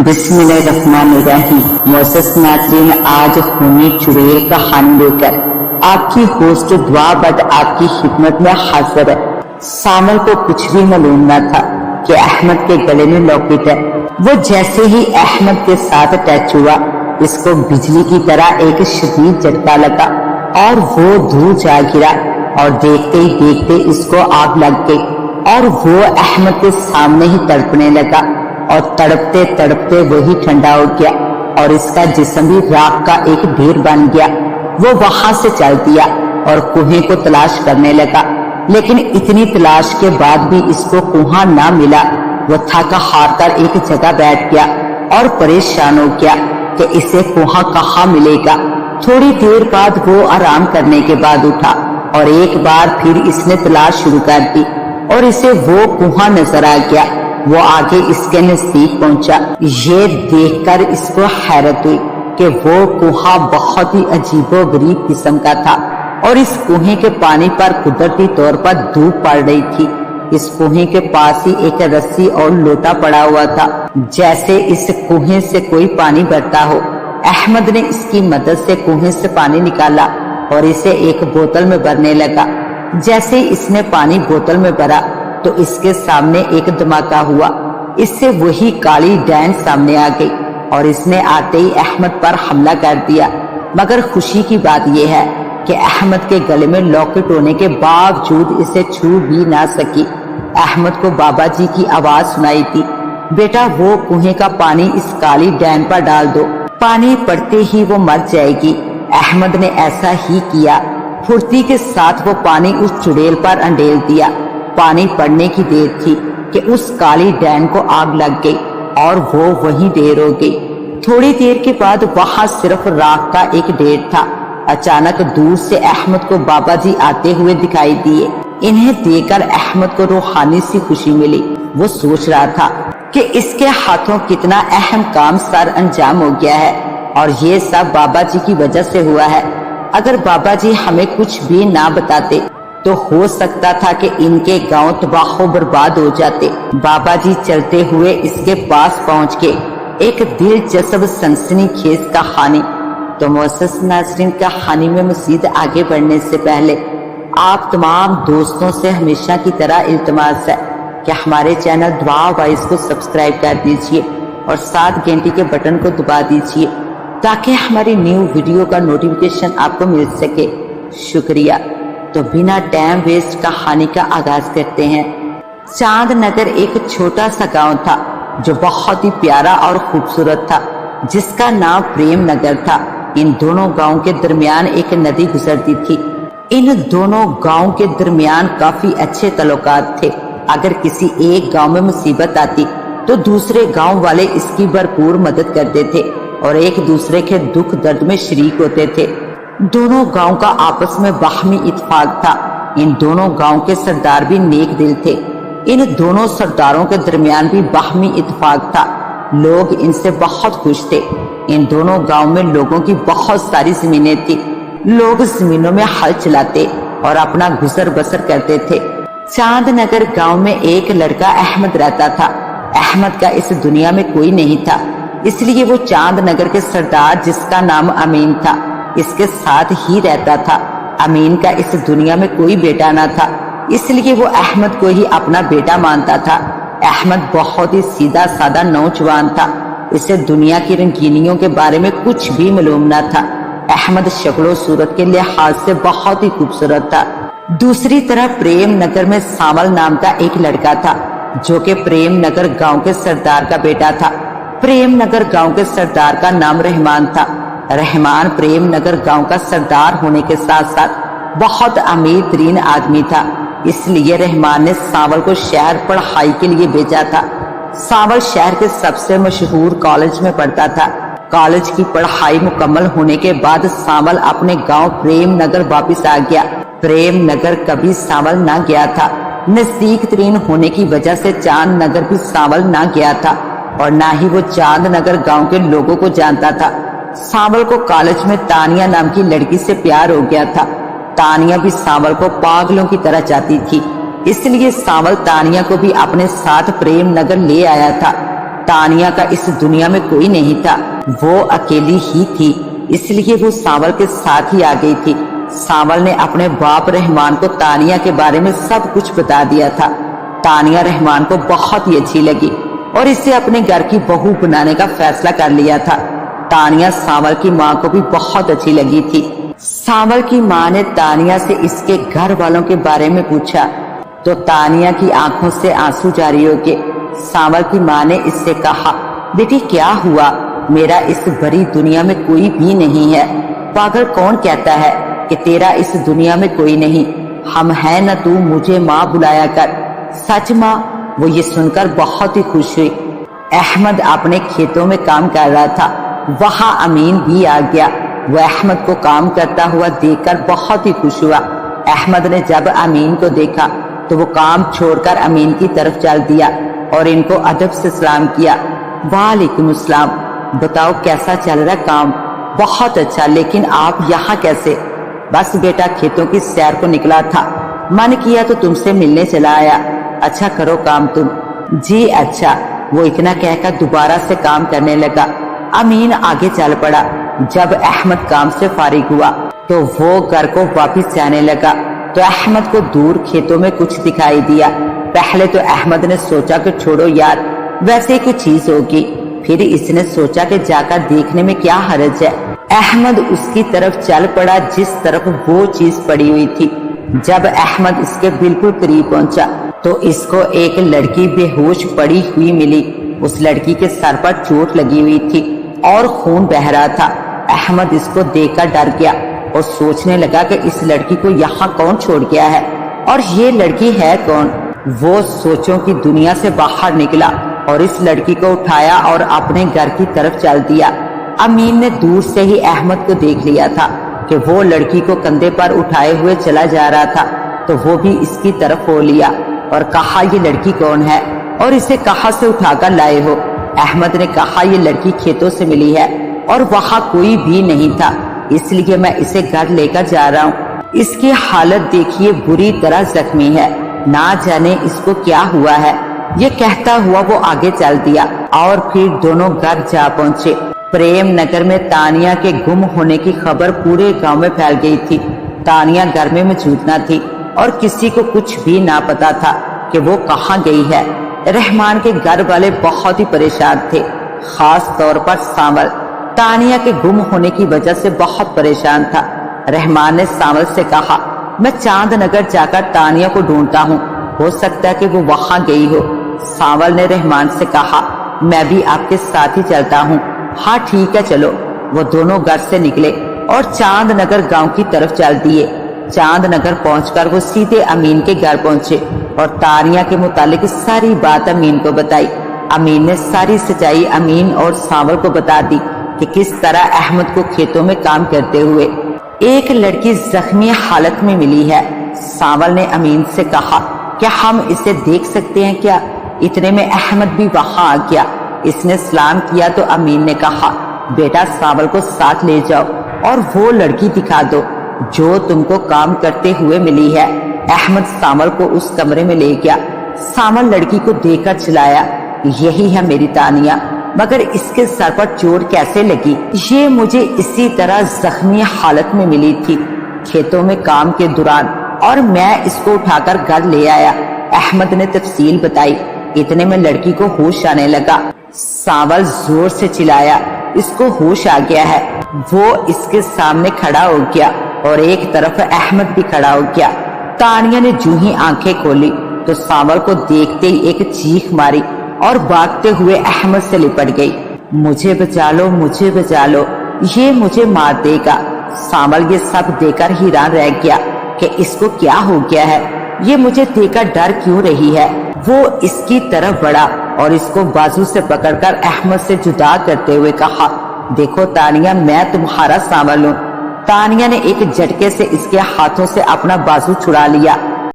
बिस्मिल्लाहिर्रहमानिर्रहीम। मोअज़्ज़ज़ नाज़रीन, आज खूनी चुड़ैल कहानी लेकर आपकी होस्ट दुआ बट आपकी खिदमत में हाजिर है। सामल को कुछ भी मालूम न था कि अहमद के गले में लॉकेट है। वो जैसे ही अहमद के साथ टच हुआ, इसको बिजली की तरह एक शदीद झटका लगा और वो दूर जा गिरा और देखते ही देखते इसको आग लग गई और वो अहमद के सामने ही तड़पने लगा और तड़पते तड़पते वही ठंडा हो गया और इसका जिस्म भी राख का एक ढेर बन गया। वो वहां से चल दिया और कुएं को तलाश करने लगा, लेकिन इतनी तलाश के बाद भी इसको कुआं ना मिला। वो थका हार कर एक जगह बैठ गया और परेशान हो गया कि इसे कुआं कहाँ मिलेगा। थोड़ी देर बाद वो आराम करने के बाद उठा और एक बार फिर इसने तलाश शुरू कर दी और इसे वो कुआं नजर आ गया। वो आगे इसके नजदीक पहुंचा। ये देखकर इसको हैरत हुई कि वो कुआं बहुत ही अजीबोगरीब किस्म का था और इस कुएं के पानी पर कुदरती तौर पर धूप पड़ रही थी। इस कुएं के पास ही एक रस्सी और लोटा पड़ा हुआ था, जैसे इस कुएं से कोई पानी भरता हो। अहमद ने इसकी मदद से कुएं से पानी निकाला और इसे एक बोतल में भरने लगा। जैसे इसने पानी बोतल में भरा तो इसके सामने एक धमाका हुआ। इससे वही काली डैन सामने आ गई और इसने आते ही अहमद पर हमला कर दिया। मगर खुशी की बात यह है कि अहमद के गले में लॉकेट होने के बावजूद इसे छू भी ना सकी। अहमद को बाबा जी की आवाज सुनाई थी, बेटा वो कुएं का पानी इस काली डैन पर डाल दो, पानी पड़ते ही वो मर जाएगी। अहमद ने ऐसा ही किया। फुर्ती के साथ वो पानी उस चुड़ैल पर अंडेल दिया। पानी पड़ने की देर थी कि उस काली डैन को आग लग गई और वो वहीं ढेर हो गई। थोड़ी देर के बाद वहां सिर्फ राख का एक ढेर था। अचानक दूर से अहमद को बाबा जी आते हुए दिखाई दिए। इन्हें देखकर अहमद को रूहानी सी खुशी मिली। वो सोच रहा था कि इसके हाथों कितना अहम काम सर अंजाम हो गया है और ये सब बाबा जी की वजह से हुआ है। अगर बाबा जी हमें कुछ भी ना बताते तो हो सकता था कि इनके गांव तबाह बर्बाद हो जाते। बाबा जी चलते हुए इसके पास पहुंच के एक दिलचस्प सनसनीखेज कहानी। तो मोअज़्ज़ज़ नाज़रीन, कहानी में मज़ीद आगे बढ़ने से पहले आप तमाम दोस्तों से हमेशा की तरह इल्तिमास है कि हमारे चैनल दुआ वॉइस को सब्सक्राइब कर दीजिए और साथ घंटी के बटन को दबा दीजिए ताकि हमारी न्यू वीडियो का नोटिफिकेशन आपको मिल सके। शुक्रिया। तो बिना टाइम वेस्ट कहानी का आगाज करते हैं। चांद नगर एक छोटा सा गांव था जो बहुत ही प्यारा और खूबसूरत था, जिसका नाम प्रेम नगर था। इन दोनों गांव के दरमियान एक नदी गुजरती थी। इन दोनों गांव के दरमियान काफी अच्छे तल्लुकात थे। अगर किसी एक गांव में मुसीबत आती तो दूसरे गांव वाले इसकी भरपूर मदद करते थे और एक दूसरे के दुख दर्द में शरीक होते थे। दोनों गांव का आपस में बाहमी इत्तेफाक था। इन दोनों गांव के सरदार भी नेक दिल थे। इन दोनों सरदारों के दरमियान भी बाहमी इत्तेफाक था। लोग इनसे बहुत खुश थे। इन दोनों गांव में लोगों की बहुत सारी जमीनें थी। लोग जमीनों में हल चलाते और अपना गुजर बसर करते थे। चांद नगर गांव में एक लड़का अहमद रहता था। अहमद का इस दुनिया में कोई नहीं था, इसलिए वो चांद नगर के सरदार, जिसका नाम अमीन था, इसके साथ ही रहता था। अमीन का इस दुनिया में कोई बेटा ना था, इसलिए वो अहमद को ही अपना बेटा मानता था। अहमद बहुत ही सीधा साधा नौजवान था। इसे दुनिया की रंगीनियों के बारे में कुछ भी मालूम न था। अहमद शक्लो सूरत के लिहाज से बहुत ही खूबसूरत था। दूसरी तरफ प्रेम नगर में सावल नाम का एक लड़का था, जो कि प्रेम नगर गांव के सरदार का बेटा था। प्रेम नगर गांव के सरदार का नाम रहमान था। रहमान प्रेम नगर गांव का सरदार होने के साथ साथ बहुत अमीर तरीन आदमी था, इसलिए रहमान ने सावल को शहर पढ़ाई के लिए भेजा था। सावल शहर के सबसे मशहूर कॉलेज में पढ़ता था। कॉलेज की पढ़ाई मुकम्मल होने के बाद सावल अपने गांव प्रेम नगर वापिस आ गया। प्रेम नगर कभी सावल ना गया था। नजदीक तरीन होने की वजह से चांद नगर भी सावल ना गया था और ना ही वो चांद नगर गांव के लोगों को जानता था। सावल को कॉलेज में तानिया नाम की लड़की से प्यार हो गया था। तानिया भी सावल को पागलों की तरह चाहती थी, इसलिए सावल तानिया को भी अपने साथ प्रेम नगर ले आया था। तानिया का इस दुनिया में कोई नहीं था, वो अकेली ही थी, इसलिए वो सांवल के साथ ही आ गई थी। सांवल ने अपने बाप रहमान को तानिया के बारे में सब कुछ बता दिया था। तानिया रहमान को बहुत ही अच्छी लगी और इसे अपने घर की बहू बनाने का फैसला कर लिया था। तानिया सांवल की माँ को भी बहुत अच्छी लगी थी। सांवल की माँ ने तानिया से इसके घर वालों के बारे में पूछा तो तानिया की आंखों से आंसू जारी हो गए। सांवल की माँ ने इससे कहा, बेटी क्या हुआ, मेरा इस बड़ी दुनिया में कोई भी नहीं है। पागल कौन कहता है कि तेरा इस दुनिया में कोई नहीं, हम हैं न, तू मुझे माँ बुलाया कर। सच माँ? वो ये सुनकर बहुत ही खुश हुई। अहमद अपने खेतों में काम कर रहा था, वहाँ अमीन भी आ गया। वो अहमद को काम करता हुआ देखकर बहुत ही खुश हुआ। अहमद ने जब अमीन को देखा तो वो काम छोड़कर अमीन की तरफ चल दिया और इनको अदब से सलाम किया। वालेकुम अस्सलाम, बताओ कैसा चल रहा काम? बहुत अच्छा, लेकिन आप यहाँ कैसे? बस बेटा खेतों की सैर को निकला था, मन किया तो तुमसे मिलने चला आया। अच्छा करो काम तुम। जी अच्छा। वो इतना कहकर दोबारा से काम करने लगा। अमीन आगे चल पड़ा। जब अहमद काम से फारिग हुआ तो वो घर को वापस जाने लगा तो अहमद को दूर खेतों में कुछ दिखाई दिया। पहले तो अहमद ने सोचा कि छोड़ो यार, वैसे कोई चीज होगी। फिर इसने सोचा कि जाकर देखने में क्या हर्ज है। अहमद उसकी तरफ चल पड़ा जिस तरफ वो चीज पड़ी हुई थी। जब अहमद इसके बिल्कुल करीब पहुंचा तो इसको एक लड़की बेहोश पड़ी हुई मिली। उस लड़की के सर पर चोट लगी हुई थी और खून बह रहा था। अहमद इसको देखकर डर गया और सोचने लगा कि इस लड़की को यहाँ कौन छोड़ गया है और ये लड़की है कौन। वो सोचों की दुनिया से बाहर निकला और इस लड़की को उठाया और अपने घर की तरफ चल दिया। अमीन ने दूर से ही अहमद को देख लिया था कि वो लड़की को कंधे पर उठाए हुए चला जा रहा था, तो वो भी इसकी तरफ हो लिया और कहा, ये लड़की कौन है और इसे कहाँ से उठाकर लाए हो? अहमद ने कहा, ये लड़की खेतों से मिली है और वहाँ कोई भी नहीं था, इसलिए मैं इसे घर लेकर जा रहा हूँ। इसकी हालत देखिए, बुरी तरह जख्मी है, ना जाने इसको क्या हुआ है। ये कहता हुआ वो आगे चल दिया और फिर दोनों घर जा पहुँचे। प्रेम नगर में तानिया के गुम होने की खबर पूरे गांव में फैल गई थी। तानिया घर में मौजूद न थी और किसी को कुछ भी ना पता था कि वो कहाँ गई है। रहमान के घर वाले बहुत ही परेशान थे, खास तौर पर सांवल तानिया के गुम होने की वजह से बहुत परेशान था। रहमान ने सांवल से कहा, मैं चांद नगर जाकर तानिया को ढूंढता हूँ, हो सकता है कि वो वहाँ गई हो। सांवल ने रहमान से कहा, मैं भी आपके साथ ही चलता हूँ। हाँ ठीक है चलो। वो दोनों घर से निकले और चांद नगर गाँव की तरफ चल दिए। चांद नगर पहुंचकर वो सीधे अमीन के घर पहुंचे और तानिया के मुतालिक सारी बात अमीन को बताई। अमीन ने सारी सच्चाई अमीन और सांवल को बता दी कि किस तरह अहमद को खेतों में काम करते हुए एक लड़की जख्मी हालत में मिली है। सांवल ने अमीन से कहा, क्या हम इसे देख सकते हैं क्या? इतने में अहमद भी वहां आ गया। इसने सलाम किया तो अमीन ने कहा, बेटा सांवल को साथ ले जाओ और वो लड़की दिखा दो जो तुमको काम करते हुए मिली है। अहमद सांवल को उस कमरे में ले गया। सांवल लड़की को देखकर चिल्लाया, यही है मेरी तानिया, मगर इसके सर पर चोट कैसे लगी? ये मुझे इसी तरह जख्मी हालत में मिली थी खेतों में काम के दौरान और मैं इसको उठाकर घर ले आया। अहमद ने तफसील बताई। इतने में लड़की को होश आने लगा। सांवल जोर से चिल्लाया, इसको होश आ गया है। वो इसके सामने खड़ा हो गया और एक तरफ अहमद भी खड़ा हो गया। तानिया ने जूं ही आंखें खोली तो सांवल को देखते ही एक चीख मारी और भागते हुए अहमद से लिपट गई। मुझे बचा लो, मुझे बचा लो, ये मुझे मार देगा। सांवल ये सब देखकर हैरान रह गया कि इसको क्या हो गया है, ये मुझे देखकर डर क्यों रही है। वो इसकी तरफ बढ़ा और इसको बाजू से पकड़कर अहमद से जुदा करते हुए कहा, देखो तानिया, मैं तुम्हारा सांवल हूँ। तानिया ने एक झटके से इसके हाथों से अपना बाजू छुड़ा लिया